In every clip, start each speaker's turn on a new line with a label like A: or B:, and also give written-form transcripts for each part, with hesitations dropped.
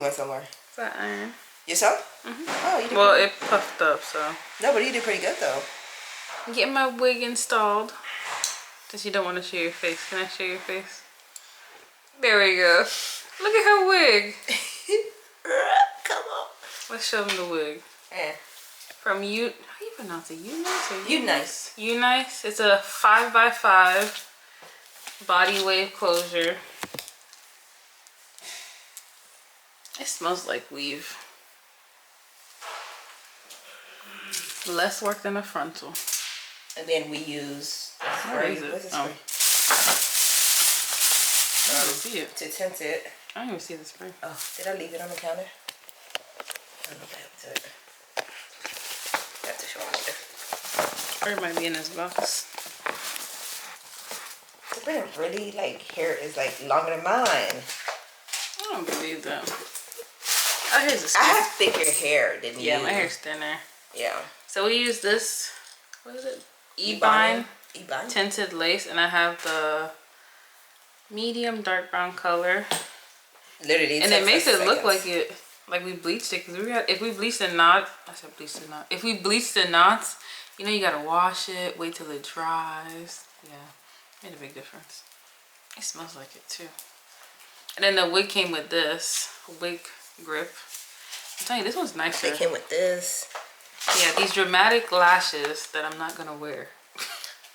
A: Went somewhere.
B: Is that iron?
A: Yourself? Oh, you did
B: well, it puffed up, so.
A: No, but you did pretty good though.
B: I'm getting my wig installed. Since you don't want to show your face, can I show your face? There we go. Look at her wig.
A: Come on.
B: Let's show them the wig.
A: Yeah.
B: From how you pronounce it? Unice or
A: Unice.
B: Unice. It's a 5x5 body wave closure. It smells like weave. Less work than a frontal.
A: And then we use
B: Where is it?
A: What's this
B: Oh.
A: spray?
B: I don't see it.
A: To tint it.
B: I don't even see the spray.
A: Oh, did I leave it on the counter? I don't know what happened to it. I have to show you.
B: Or it might be in this box.
A: Sabrina really hair is longer than mine.
B: I don't believe that. Oh, here's the
A: I
B: spray.
A: have thicker hair than you.
B: Yeah, my hair's thinner.
A: Yeah.
B: So we use this, what is it? E-Bine
A: E-Bine?
B: tinted lace, and I have the medium dark brown color.
A: Literally.
B: And it makes it look like we bleached it, because if we bleached the knot, if we bleached the knots, you know, you gotta wash it, wait till it dries. Yeah, made a big difference. It smells like it too. And then the wig came with this wig grip. I'm telling you, this one's nicer.
A: It came with this.
B: Yeah, these dramatic lashes that I'm not gonna wear.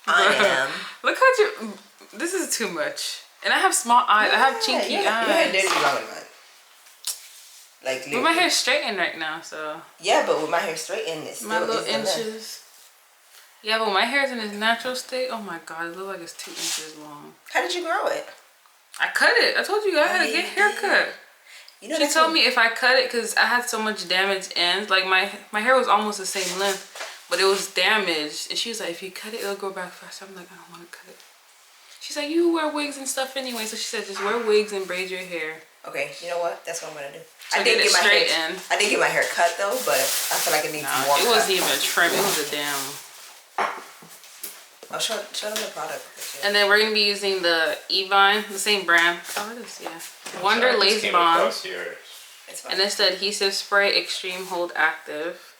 A: I am.
B: Look how you. This is too much. And I have small eyes. I have chinky eyes.
A: Your hair did longer than mine.
B: But my hair's straightened right now, so.
A: Yeah, but with my hair straightened, it's still
B: my little inches. Yeah, but my hair's in its natural state. Oh my god, it looks like it's 2 inches long.
A: How did you grow it?
B: I cut it. I told you I had to get haircut. You know, she told me if I cut it, because I had so much damaged ends. Like my hair was almost the same length, but it was damaged. And she was like, if you cut it, it'll grow back faster. I'm like, I don't want to cut it. She's like, you wear wigs and stuff anyway. So she said, just wear wigs and braid your hair.
A: Okay, you know what? That's what I'm gonna do.
B: So I did get my hair.
A: I did get my hair cut though, but I feel like it needs more.
B: It wasn't even a trim. It was a damn.
A: I'll show them the product.
B: And then we're gonna be using the E-Bine, the same brand. Oh, it is, yeah. Wonder Lace Bond. And it's the adhesive spray, Extreme Hold Active.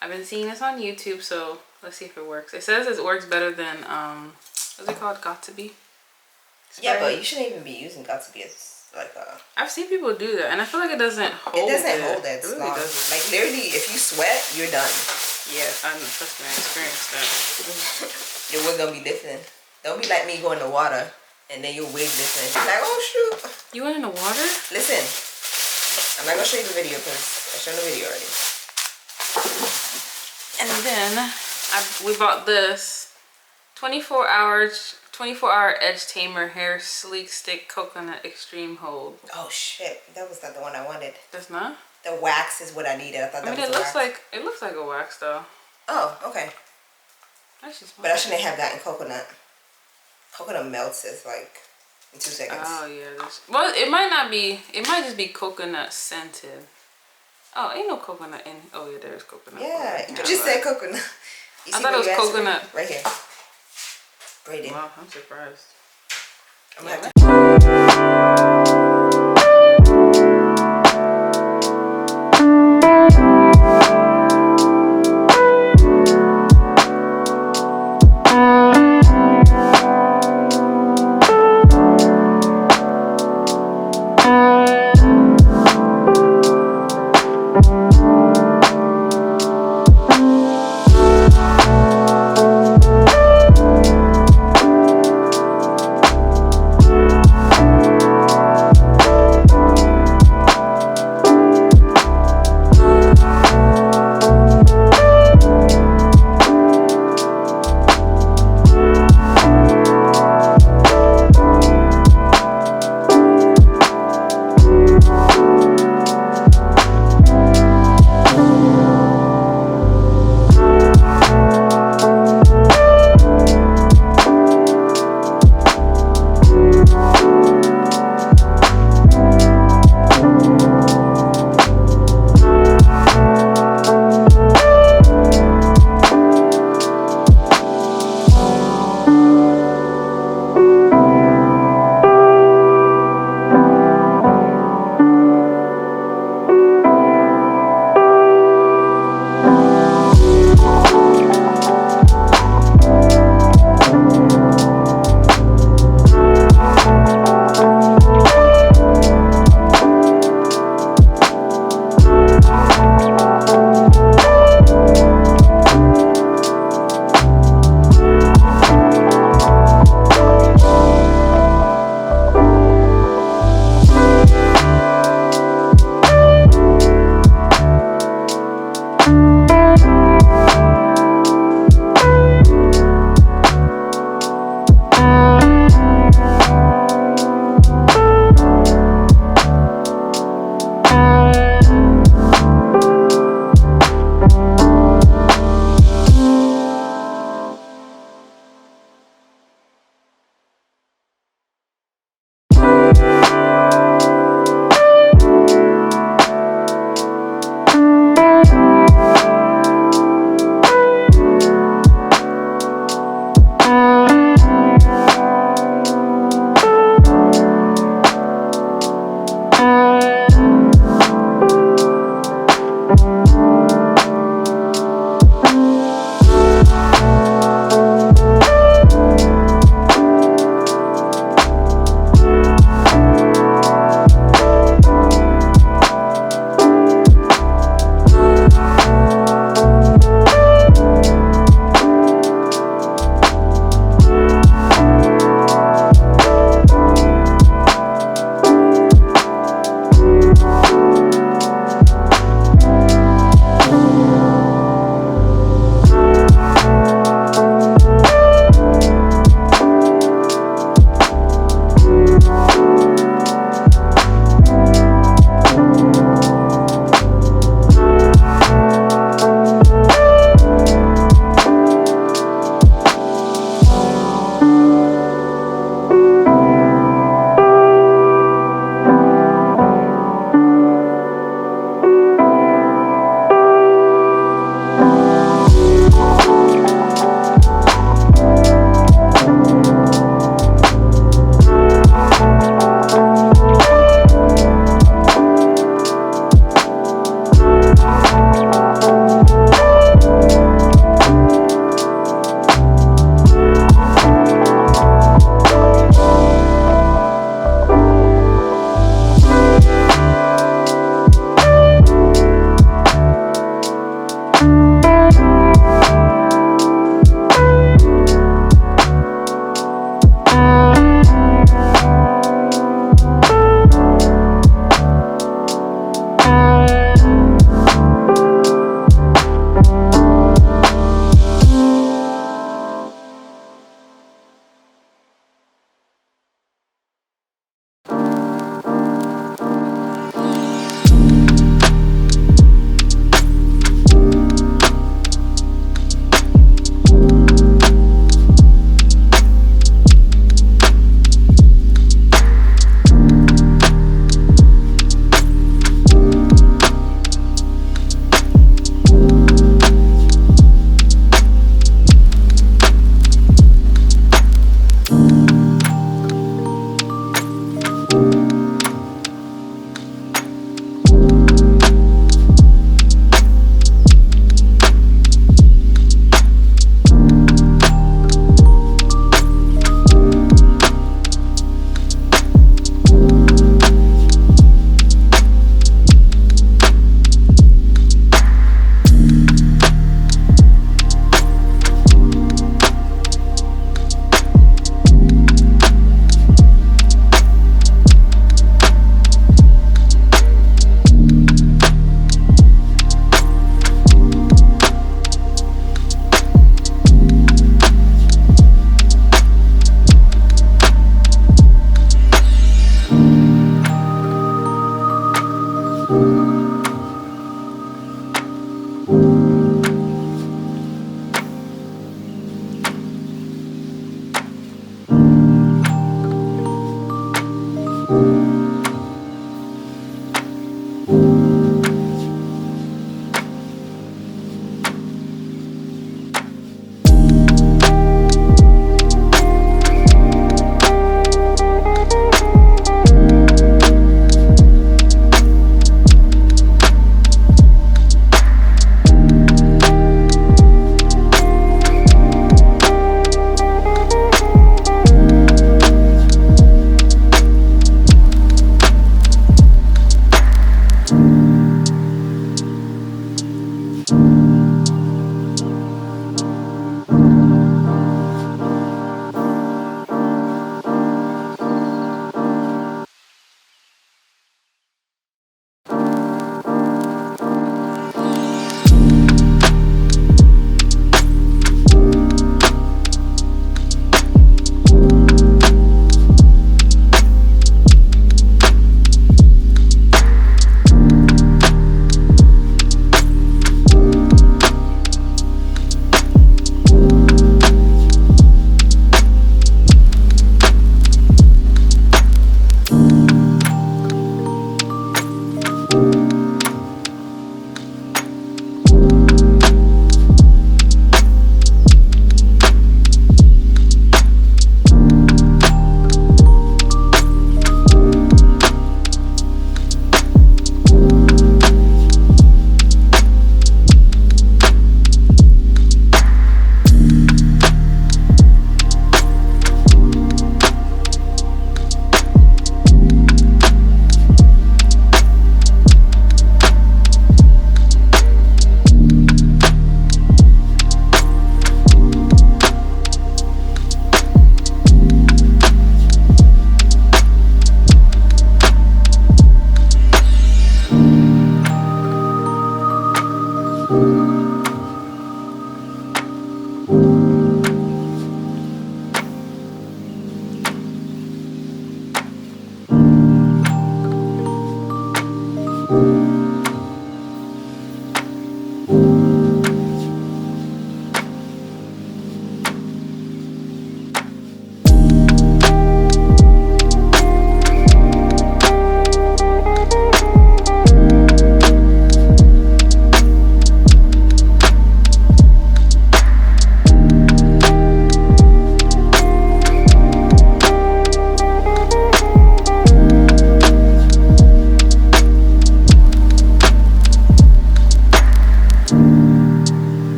B: I've been seeing this on YouTube, so let's see if it works. It says it works better than what's it called? Got to Be.
A: Yeah, but you shouldn't even be using Got to Be as
B: I've seen people do that, and I feel like it doesn't hold.
A: It doesn't hold that
B: really
A: long.
B: doesn't.
A: Like literally, if you sweat, you're done.
B: Yeah, I know. Trust me, I experienced that.
A: Your wig gonna be different. Don't be like me going to water and then your wig different. Like, oh shoot.
B: You went in the water?
A: Listen, I'm not gonna show you the video because I showed the video already.
B: And then we bought this 24-hour edge tamer hair sleek stick coconut extreme hold.
A: Oh shit, that was not the one I wanted.
B: That's not?
A: The wax is what I needed. I thought that was
B: it looks like a wax though.
A: Oh, okay. But I shouldn't have gotten coconut. Coconut melts is in 2 seconds.
B: Oh yeah. Well, it might not be. It might just be coconut scented. Oh, ain't no coconut in. Oh yeah, there's coconut.
A: Yeah, you just said coconut.
B: I thought it was coconut.
A: Right here. Braided.
B: Wow, I'm surprised.
A: I'm gonna have to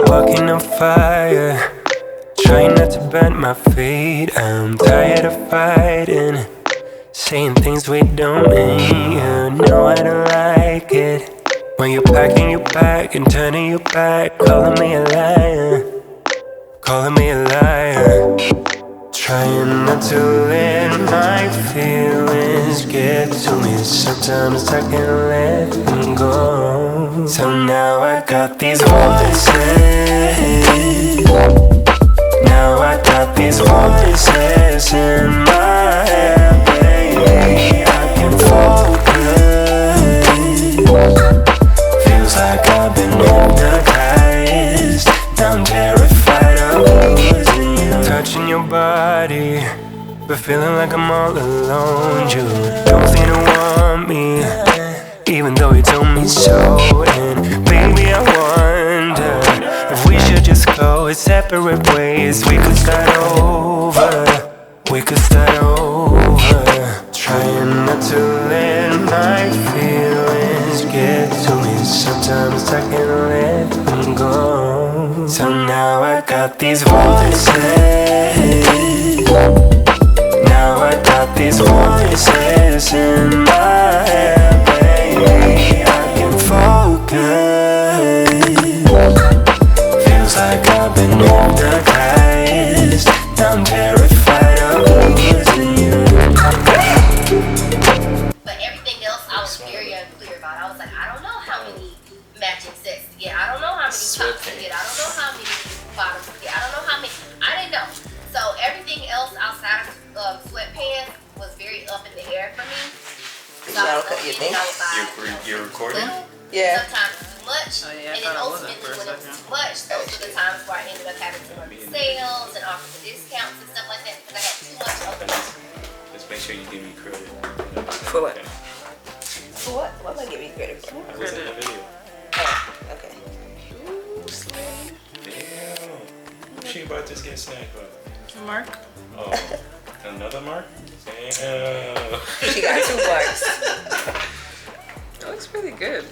C: walking on fire. Trying not to bend my feet. I'm tired of fighting, saying things we don't mean. You know I don't like it when you're packing your bag and turning your back, calling me a liar, calling me a liar. Trying not to let my feelings get to me. Sometimes I can't let them go. So now I got these voices. Now I got these voices in my head, baby. I can focus. Feels like I've been hypnotized. Now I'm terrified of losing you. Touching your body, but feeling like I'm all alone. You don't seem to want me, even though you told me so. And baby, I wonder if we should just go separate ways. We could start over, we could start over. Trying not to let my feelings get to me. Sometimes I can't let them go. So now I got these voices. Now I got these voices in my head, baby. I can focus. Feels like I've been hypnotized. I'm terrified of losing you.
D: But everything else I was very unclear about. I was like, I don't know how many matching sets to get. I don't know how many tops to get. I don't know how many bottoms to get. I don't know how many. I didn't know. So everything else outside of sweatpants was very up in the air for me. So
A: you think?
E: You're recording?
A: Yeah.
D: Sometimes too much,
B: Oh, yeah, I
D: and then
B: thought it wasn't
D: ultimately
B: for a
D: when it was
B: second.
D: too much, those were the times where I ended up having to run sales and offer the discounts and stuff like that because I had too much of them.
E: Just make sure you give me credit.
A: For what? For what? What am I giving you credit for?
E: I was in the video.
A: Oh, okay.
B: Ooh, slay.
E: Damn. She about to just get snagged up.
B: Mark.
E: Oh, another mark? Damn.
A: She got 2 marks.
B: That looks pretty good.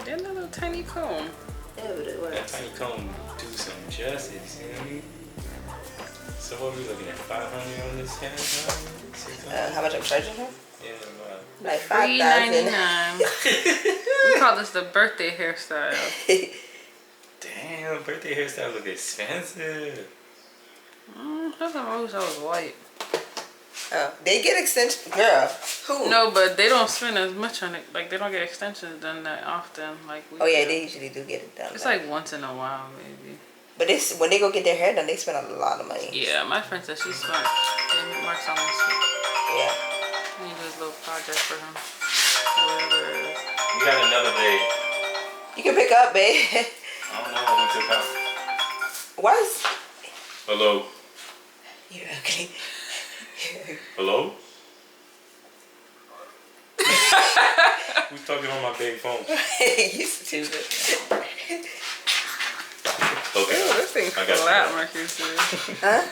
B: Get a little tiny comb.
A: Yeah, but it
E: That
A: was.
E: tiny comb do some justice, you know what I mean? So what are we looking at? 500 on this hair? 600?
A: How much I'm charging her?
E: Yeah, wow.
A: Like 5,000.
B: $3.99. We call this the birthday hairstyle.
E: Damn, birthday hairstyle look expensive.
B: How come I wish I was white?
A: Oh, they get extensions, girl. Who?
B: No, but they don't spend as much on it. Like, they don't get extensions done that often. Like we
A: Oh yeah,
B: do.
A: they usually do get it done.
B: It's like once in a while, maybe.
A: But when they go get their hair done, they spend a lot of money.
B: Yeah, my friend said she spent. It marks almost.
A: Yeah.
B: We need to do this little project for him. Whatever it is.
E: We got another babe.
A: You can pick up, babe.
E: I don't know who took out.
A: Why is...
E: Hello.
A: You're ugly.
E: Hello? Who's talking on my big phone?
A: You stupid.
E: Okay.
B: Ooh, this thing
E: I got
B: flat,
E: you.
B: Marcus.
A: Huh?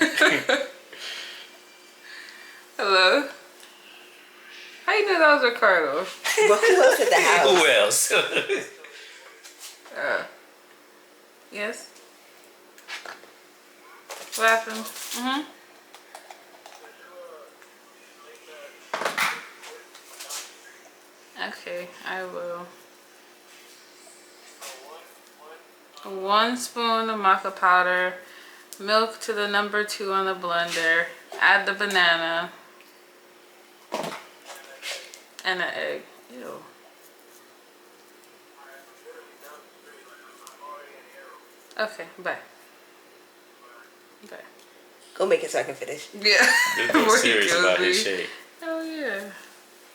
B: Hello? How you know that was Ricardo?
A: But who else at the house?
E: Who else?
B: Yes? What happened? Mm-hmm. Okay, I will. 1 spoon of maca powder, milk to the number 2 on the blender, add the banana, and an egg. Ew. Okay, bye. Bye.
A: Go make it so I can finish.
B: Yeah.
E: This
B: Before
E: dude's
B: he
E: serious
B: kills
E: about
B: me.
E: his shade.
B: Oh yeah.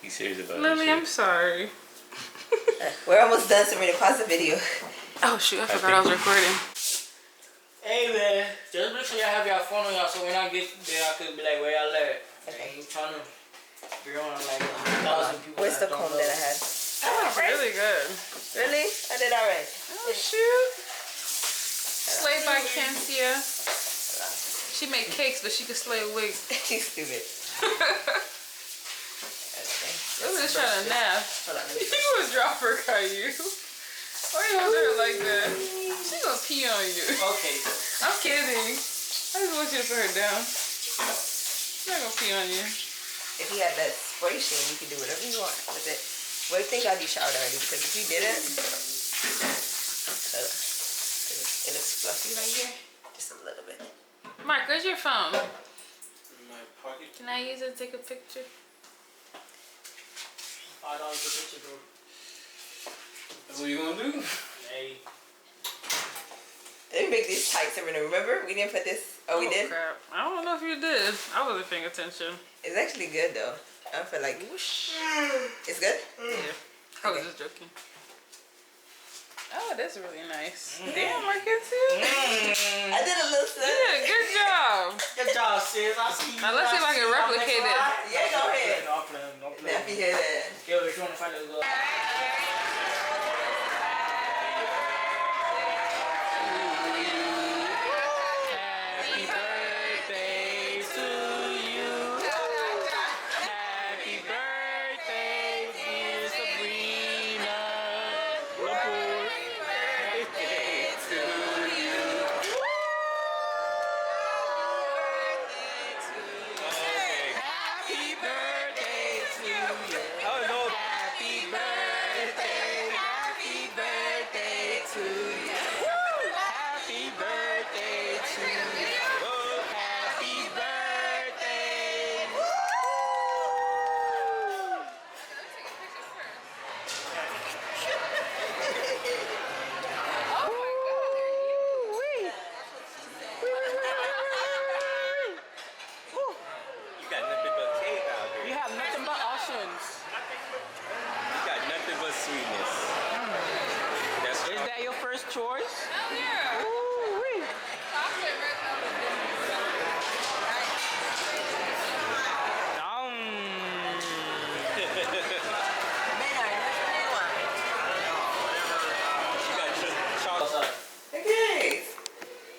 E: He's serious about
B: Lily,
E: his
B: I'm sorry.
A: We're almost done, Sabrina. Pause the video.
B: Oh shoot, I forgot I was recording.
F: Hey man, just make sure y'all have y'all phone on y'all so when I get there I could be like where y'all at.
A: Okay.
F: I'm trying to be on like 1,000 people.
A: Where's the
F: don't
A: comb
F: know.
A: that I had?
B: Oh, really good.
A: Really? I did alright.
B: Oh shoot. Slayed by Kensia. She made cakes, but she could slay a wig.
A: She's stupid.
B: It was just trying to nap.
A: Hold on.
B: You was dropping. I forgot you. Why you hold her like that? She gonna pee on you.
F: Okay.
B: I'm kidding. I just want you to put her down. She's not gonna pee on you.
A: If you had that spray sheen, you can do whatever you want with it. Well, I think you showered already because if you didn't, it looks fluffy right here. Just a little bit.
B: Mark, where's your phone?
E: In my pocket.
B: Can I use it to take a picture?
F: $5 per picture, bro.
E: That's what you gonna do?
F: Hey.
A: Let me make these tight, Sabrina. Remember? We didn't put this. Oh, we did?
B: Crap. I don't know if you did. I wasn't paying attention.
A: It's actually good, though. I feel like...
B: Whoosh.
A: It's good?
B: Yeah. I was just joking. Oh, that's really nice. Damn, I can see it.
A: I did a little stuff.
B: Yeah, good job.
F: Good job, sis. I see you.
B: Now let's see if I can replicate it.
A: Yeah, go ahead.
F: No, I'm playing. No, I'm
A: Now, if you hear that.
F: Yo, if you want to find a little...
B: Happy birthday to you. Happy birthday, dear Sabrina.laporte. Birthday to you. Happy birthday to you. Happy birthday. Happy birthday to you. Happy birthday to you. Happy birthday.
E: You got nothing but cake out here.
B: You have nothing but options.
E: You got nothing but sweetness. That's
B: Is that your first choice?